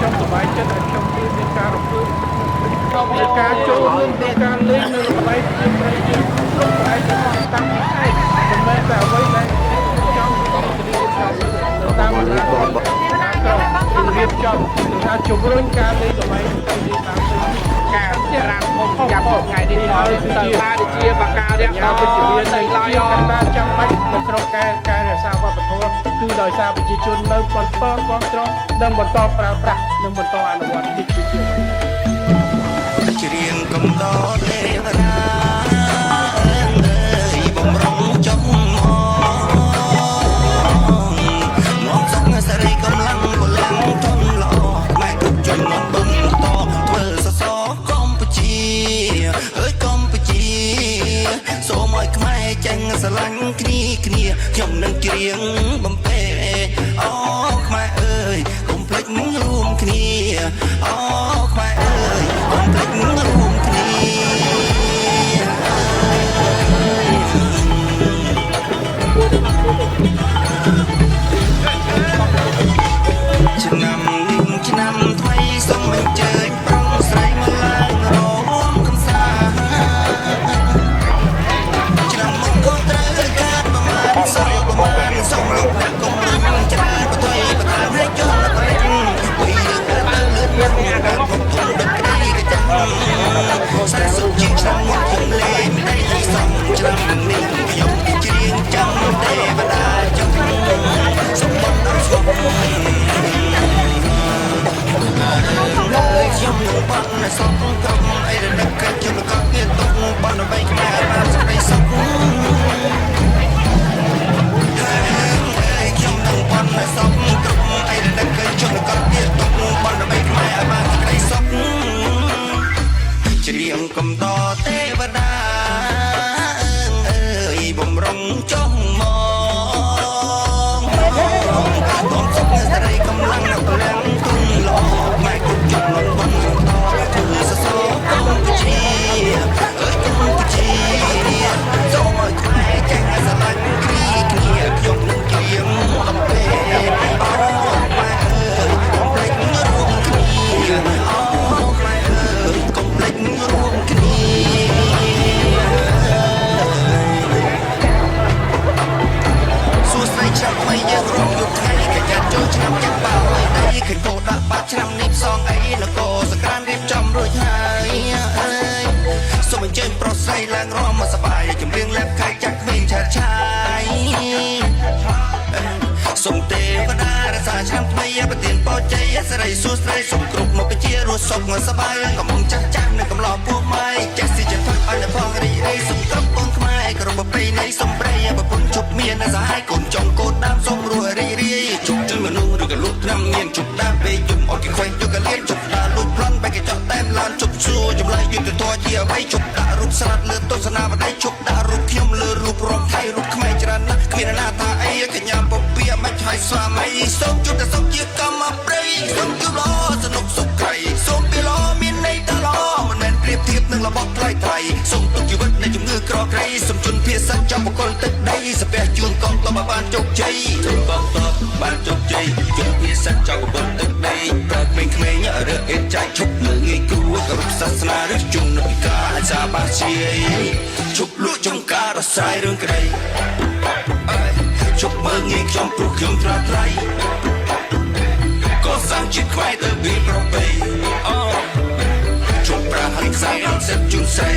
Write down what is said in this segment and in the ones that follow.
ខ្ញុំសប្បាយចិត្តដែលខ្ញុំមានការរំលឹកមានការចូលរួមក្នុងការលេងនៅកន្លែងជាប្រៃជាគ្រប់កន្លែងទាំងតាំងពីឯងមិនមែនតែអ្វីដែលចង់រៀបចំតាមបណ្ដាក្រុមរៀបចំថាជំរុញការលេងកន្លែងទៅនេះតាមការចារាធំចាប់ថ្ងៃនេះហើយទៅបានជាបការៈដល់វិទ្យានៅឡើយកណ្ដាលចាំបាច់នៅក្នុងការរក្សាវប្បធម៌គឺដោយសារប្រជាជននៅបន្តគ្រប់គ្រងនិងបន្តប្រើប្រាស់និងបន្តអនុវត្តនេះជាច្រៀងកំដរទេវតាបំរុងចុងមកសង្សរីកំឡុងបលាំងធំល្អម៉ែគ្រប់ជំនន់បំតធ្វើសសរកម្ពុជាអើយកម្ពុជាសូមឲ្យខ្មែរចេញស្រឡាញ់គ្នាខ្ញុំនឹងច្រៀងបំពេអូខ្មែរអើយកុំភ្លេចរួមគ្នាអូខ្មែរអើយកុំភ្លេចរួមគ្នាឆ្នាំនេះឆ្នាំថ្មីសូមអញ្ជើញប្រុសស្រីមកឡើងរួមកំសាន្តឆ្នាំមុខក៏ត្រូវការប្រមាណសូមលោកអ្នកកុំច្រើនបទុយបតាឲ្យចុះបរិញពីទៅលឿនមកដល់ពុទ្ធដឹកដីកចាំសាសុជីឆ្នាំមុខខ្ញុំលេងមិនได้សំឆ្នាំនេះខ្ញុំច្រៀងចាំទេវតាចុះសូមបងដល់ស្គប់ខ្ញុំនឹងបានសុខក្រុមអីរដឹកកិច្ចជំនក៏មានទុកបានអ្វីខ្មែរបានសេចក្តីសុខខ្ញុំនឹងបានសុខក្រុមអីរដឹកកិច្ចជំនក៏មានទុកបានអ្វីខ្មែរបានសេចក្តីសុខច្រៀងកំដរទេវតាអើយបំរុងចុះមកបងសុខស្រីកំឡុងបលាំងទុំល្អម៉ែគ្រប់ជំនន់បងធ្វើសសរកម្ពុជាអើយកម្ពុជាសូមឲ្យខ្មែរចេញស្រឡាញ់គ្នាខ្ញុំនឹងច្រៀងបំពេអូខ្មែរអើយកុំភ្លេចរួមគ្នាអូខ្មែរអើយកុំភ្លេចរួមគ្នាសួស្ដីឆ្នាំថ្មីយើងរំលឹកថ្ងៃកញ្ញាចូលឆ្នាំចាស់បើឲ្យដៃឃើញពោដាក់បាត់ឆ្នាំនេះផ្សងអីនគរសក្រានរៀបចំរួចហើយអើយសូមអញ្ជើញប្រុសស្រីឡើងរំមកសប្បាយចម្រៀងលែបខៃចាក់ក្មេងឆាតឆាយសូមទេវតារក្សាឆ្នាំថ្មីប្រទានពរជ័យសិរីសួស្ដីសូមគ្រប់មកជារស់សុខសប្បាយកំងចាស់ចាស់និងកំឡោពួកម៉ែចេះស៊ីចិត្តផឹកឲ្យផងរីករាយសូមគ្រប់បងខ្មែរគ្រប់ប្រពៃណីសូមប្រៃប្រពន្ធជប់មានសហ័យកូនចុងកូនដើមសូមរស់រីករាយជប់ជួយមនុស្សឬក៏លូតឆ្នាំមានជប់ដើមពេលយំអត់គេខ្វែងយកកលៀនជប់ដើរលូតប្លន់បែកកញ្ចក់តែមឡានជប់សួរចម្លើយយុទ្ធធរជាអ្វីជប់ដាក់រូបស្រាត់លើទស្សនាបដីជប់ដាក់រូបខ្ញុំលើរូបរំថៃរូបខ្មែរច្រើនណាស់គ្មានណាថាអីកញ្ញាពពាមិនឆាយស្វាមីសូមជូនតែសុខជាកម្មប្រៃសូមជូនល្អសនុកសុខក្រៃសូមពីល្អមានន័យតល្អមិនមែនប្រៀបធៀបនឹងរបស់ថ្លៃសូមទុកជីវិតនៃជំងឺក្រក្រៃសូមជូនភាសាចំបកលទឹកដីសាពះជួនកងតបបានជោគជ័យជូនកងតបបានជោគជ័យជូនភាសាចំបកលទឹកដីប្រកក្មេងៗរើអេតចៃឈប់លើងាយគួរគ្រប់សាសនាឬជុំនៅពីការអាសាបាជាឈប់លក់ចំការរសាយរឿងក្តីជប់មើងងាយខ្ញុំព្រោះខ្ញុំត្រាថ្លៃក៏សាងជាតិខ្មែរទៅពីប្រពៃអូជប់ប្រាហើយខ្សែអត់សិតជូនស្រី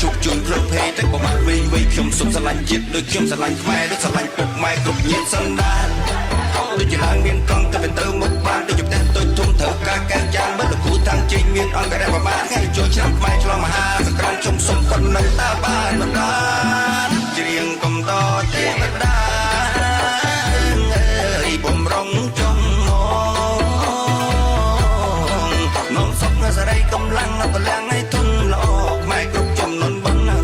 ជប់ជូនព្រឹកភេទតែបបាក់វិញខ្ញុំសុំស្រឡាញ់ជាតិដូចខ្ញុំស្រឡាញ់ខ្មែរដូចស្រឡាញ់ពុកម៉ែគ្រប់ញាតិសន្តានដូចជាឡើងមានកង់ទៅមុខបានដូចជាផ្ទះតូចធំត្រូវការកែយ៉ាងមើលលោកគ្រូតាំងជិញមានអង្គរៈប្រមាណថ្ងៃចូលឆ្នាំខ្មែរឆ្លងមហាសង្គ្រាមខ្ញុំសុំប៉ុណ្ណឹងតើបានមិនបានច្រៀងកំដរទេវតាអើយបំរុងចុងមកសុខស្រីកំឡុងបលាំងឲ្យធន់ល្អខ្មែរគ្រប់ចំនួនបណ្ណាត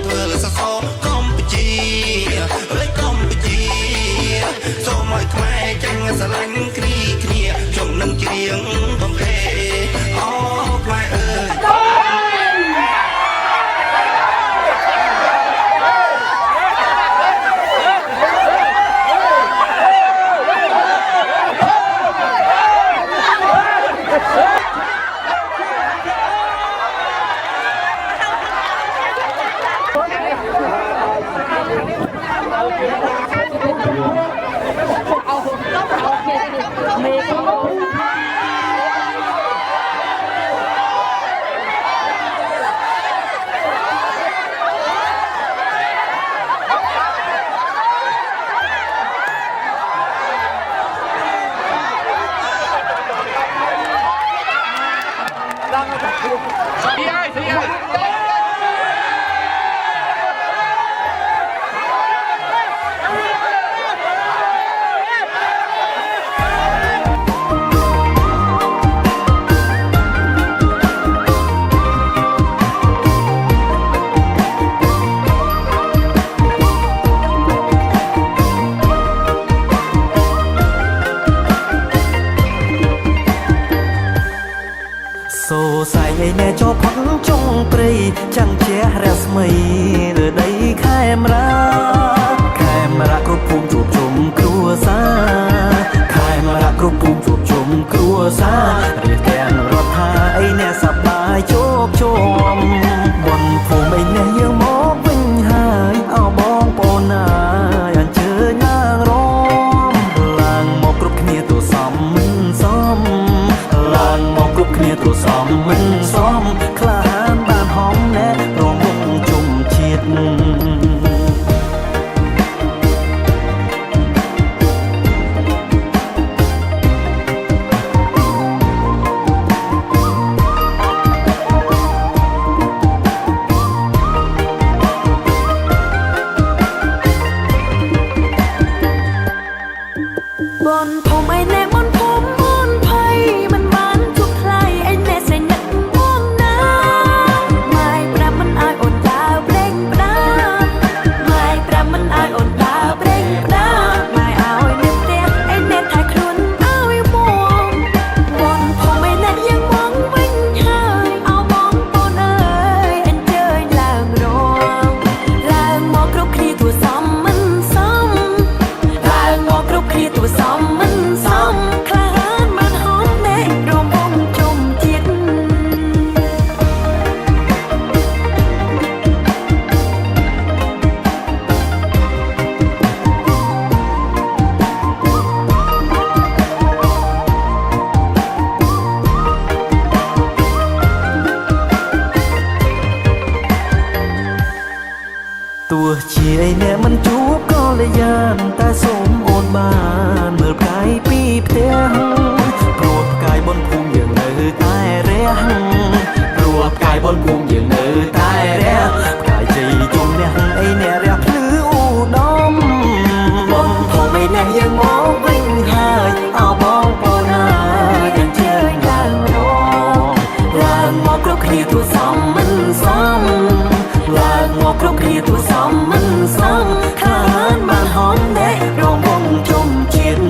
ធ្វើសសរកម្ពុជាអើយកម្ពុជាសូមឲ្យខ្មែរចេញស្រឡាញ់គ្នាខ្ញុំនឹងច្រៀងបំពេអូខ្មែរអើយ សូសៃឯណែចោផឹងចុងព្រៃចាំងជះរស្មីលើដីខេមរាគ្រប់ភូមិជួបជុំគ្រួសារខេមរាគ្រប់ភូមិជួបជុំគ្រួសាររៀបទាំងរដ្ឋាឯណែសប្បាយជោគជុំបនភូមិឯណែយើងមកវិញហើយអោបងប្អូនណាយអញ្ជើញឡើងរំឡើងមកគ្រប់គ្នាទូសំមិនសមឡើងមកគ្រប់គ្នាទូសំមិនសមក្លាហានបានហំណែរំវងជុំជាតិบนผมไอ้แน่บนผมบนไผ่มันมันทุกใครไอ้แน่ใส่หนักม่วงน้ำไม่ปรามันอายอ่อนตาเปล่งปราไม่ปรามันอายอ่อนตาเปล่งปราไม่เอาไอ้เน็บเตี้ยไอ้เน็บถ่ายครุนเอาไอ้มองบนผมไอ้แน่ยังมองวิ่งหายเอามองปนเอ้ยเอ็นเจยลางรองลางมองครุกคลีตัวซ้ำมันซ้ำลางมองครุกคลีตัวซ้ำมันซ้ำคลานมันหอมแน่รวมวงจมจิตទោះជាឯណែមិនជួបក៏លយានតែសូមអូនបានមើលផ្កាយពីផ្ទះព្រោះផ្កាយបនភូមិយើងនៅតែរះព្រោះផ្កាយបនភូមិយើងនៅតែរះផ្កាយជ័យជុំអ្នកឯណែរះភ្លឺឧត្តមបនភូមិឯណែយើងមកវិញហើយអោបងប្អូនណាយើងជើញឡើងរងឡើងមកគ្រប់គ្នាទូសំមិនសមឡើងមកគ្រប់គ្នាទូសំមិនសមខ្លានបានហំណែរងវងជុំជាតិ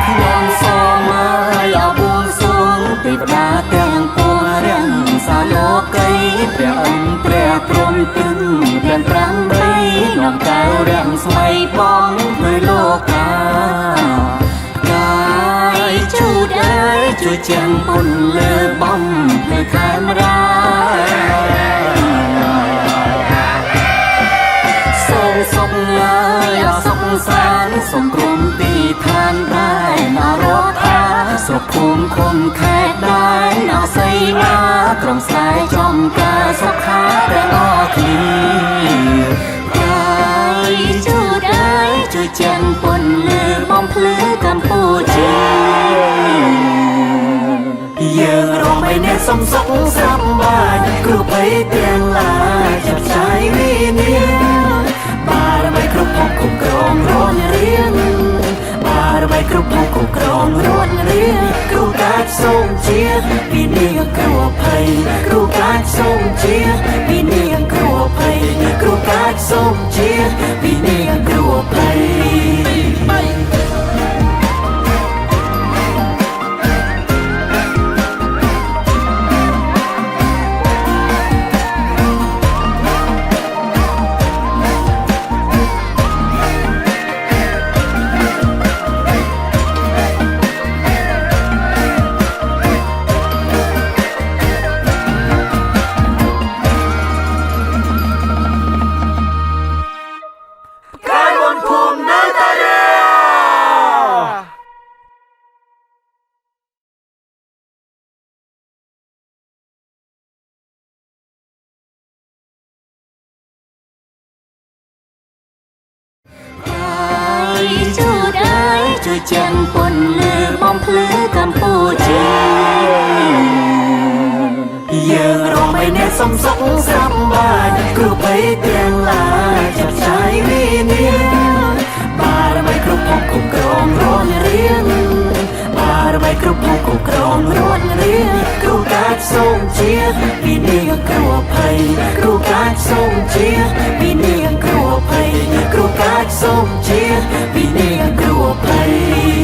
ខ្ញុំសូមឲ្យអបួងសួងទេវតាទាំងពួងរាំងសាលោកីព្រះអង្គព្រះព្រំទឹងទាំង8នាំកៅរាំងស្មៃបងនៅលោកាកាយជូតអើយជួយចាំពុនលើបំនៅខេមរាសូមសុខឡើយអសុខសានសុខក្រុមទីឋានដែរនរថាស្រុកភូមិឃុំខេត្តដែរអសីណាក្រុមស្រែចំការសុខាទាំងអស់គ្នាកាយជូតអើយជួយចាំពុនលើបំភ្លឺកម្ពុជាយើងរំបីអ្នកសំសុខសប្បាយគ្រប់ភ័យទាំងឡាយចាប់ចាយវិញ្ញាណបារមីគ្រប់ភពគ្រប់គ្រងរនរៀងបារមីគ្រប់ភពគ្រប់គ្រងរនរៀងគ្រូកាចសូមជាពីនាងគ្រូភ័យគ្រូកាចសូមជាពីនាងគ្រូភ័យគ្រូកាចសូមជាពីនាងគ្រូភ័យ จังปนลือมองพลือกัมพูชีយើងរំឲ្យអ្នកសំសុខសប្បាយគ្រូបីទាំងឡាយចាប់ឆាយវិនាបារមីគ្រប់ភពគ្រប់គ្រងរួនរៀងបារមីគ្រប់ភពគ្រប់គ្រងរួនរៀងគ្រូកាចសូមជាវិនាគ្រូភ័យគ្រូកាចសូមជាវិនាគ្រូភ័យគ្រូកាចសូមជាវិនាគ្រូភ័យ